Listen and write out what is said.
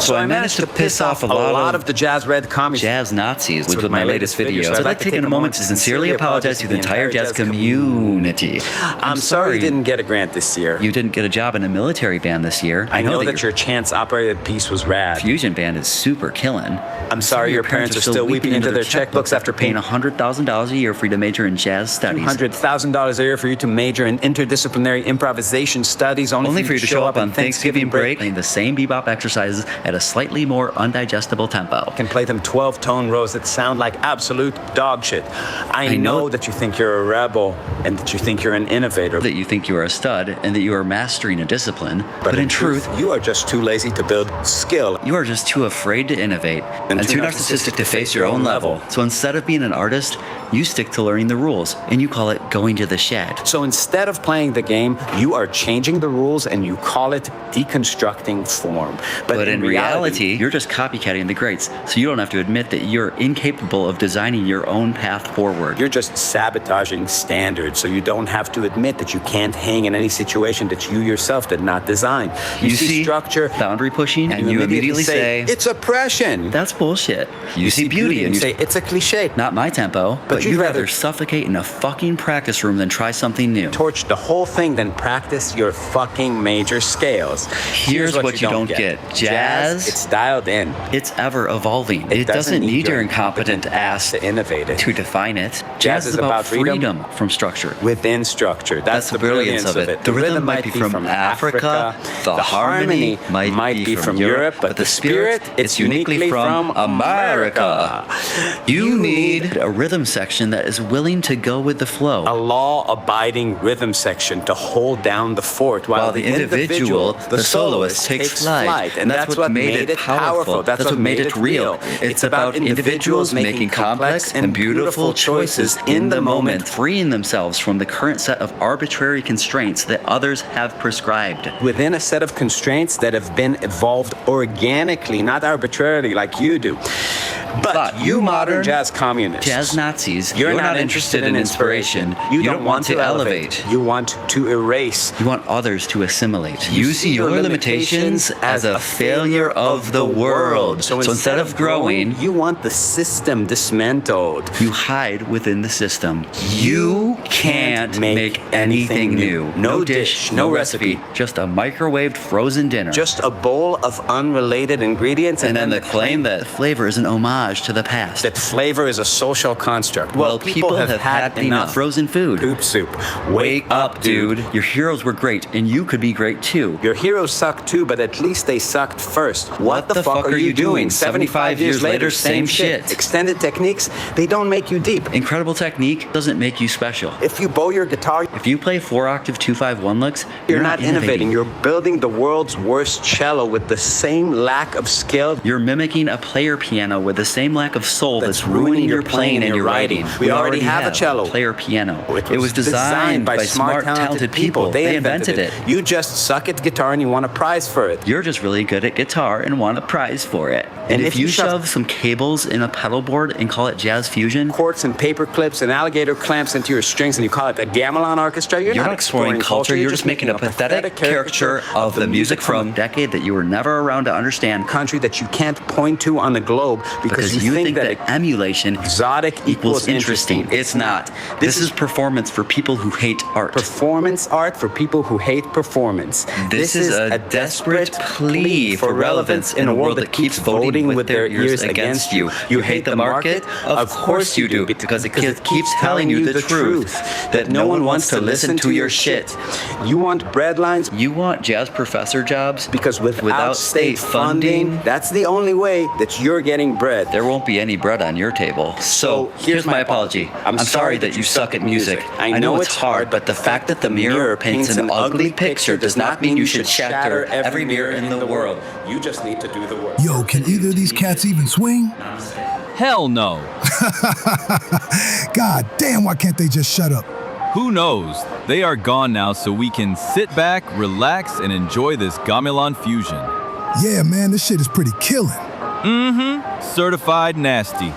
So I managed to piss off a lot of the jazz red communists. Jazz Nazis with my latest video. So I'd like to take a moment to sincerely apologize to the entire jazz community. I'm sorry you didn't get a grant this year. You didn't get a job in a military band this year. I know that your chance operated piece was rad. Fusion band is super killing. I'm sorry your parents are still weeping into their checkbooks after paying $100,000 a year for you to major in jazz studies. $200,000 a year for you to major in interdisciplinary improvisation studies, only for you to show up on Thanksgiving break playing the same bebop exercises at a slightly more undigestible tempo. Can play them 12-tone rows that sound like absolute dog shit. I know that you think you're a rebel and that you think you're an innovator. That you think you are a stud and that you are mastering a discipline. But in truth, you are just too lazy to build skill. You are just too afraid to innovate and too narcissistic to face your own level. So instead of being an artist, you stick to learning the rules and you call it going to the shed. So instead of playing the game, you are changing the rules and you call it deconstructing form. But in reality, you're just copycatting the greats, so you don't have to admit that you're incapable of designing your own path forward. You're just sabotaging standards, so you don't have to admit that you can't hang in any situation that you yourself did not design. You see structure, boundary pushing, and you immediately say, it's oppression. That's bullshit. You see beauty and you say, it's a cliche. Not my tempo, but you'd rather suffocate in a fucking practice room than try something new. Torch the whole thing, then practice your fucking major scales. Here's what you don't get. Jazz, it's dialed in. It's ever evolving. It doesn't need your incompetent ass to innovate it, to define it. Jazz is about freedom from structure. Within structure. That's the brilliance of it. The rhythm might be from Africa, the harmony might be from Europe, but the spirit, it's uniquely from America. You need a rhythm section that is willing to go with the flow. A law-abiding rhythm section to hold down the fort while the individual, the soloist, takes flight. And that's what made it powerful. That's what made it real. It's about individuals making complex and beautiful choices in the moment, freeing themselves from the current set of arbitrary constraints that others have prescribed. Within a set of constraints that have been evolved organically, not arbitrarily like you do. But you modern jazz communists, jazz Nazis, you're not interested in inspiration. You don't want to elevate. You want to erase. You want others to assimilate. You see your limitations as a failure of the world. So instead of growing, you want the system dismantled. You hide within the system. You can't make anything new. No dish, no recipe, just a microwaved frozen dinner. Just a bowl of unrelated ingredients. And then the claim that flavor is an homage to the past. That flavor is a social construct. Well, people have had enough frozen food. Poop soup. Wake up, dude. Your heroes were great, and you could be great too. Your heroes suck too, but at least they sucked first. What the fuck are you doing? 75 years later, same shit. Extended techniques, they don't make you deep. Incredible technique doesn't make you special. If you bow your guitar, if you play 4-octave 2-5-1 licks, you're not innovating. You're building the world's worst cello with the same lack of skill. You're mimicking a player piano with the same lack of soul that's ruining your playing and your writing. We already have a cello. Player piano. It was designed by smart, talented people. They invented it. You just suck at guitar and you want a prize for it. You're just really good at guitar and want a prize for it. And if you shove some cables in a pedal board and call it jazz fusion, quartz and paper clips and alligator clamps into your strings and you call it a gamelan orchestra, you're not exploring culture. You're just making a pathetic caricature of the music from a decade that you were never around to understand. Country that you can't point to on the globe because you think that emulation exotic equals interesting. It's not. This is performance for people who hate art. Performance art for people who hate performance. This is a desperate plea for relevance in a world that keeps voting with their ears against you. You hate the market? Of course you do, because it keeps telling you the truth, that no one wants to listen to your shit. You want bread lines? You want jazz professor jobs? Because without state funding, that's the only way that you're getting bread. There won't be any bread on your table. So here's my apology. I'm sorry that you suck at music. I know it's hard, but the fact that the mirror paints an ugly picture does not mean you should shatter every mirror in the world. You just need to do the work. Yo, can either of these cats even swing? Hell no. God damn, why can't they just shut up? Who knows? They are gone now, so we can sit back, relax, and enjoy this gamelan fusion. Yeah, man, this shit is pretty killing. Certified nasty.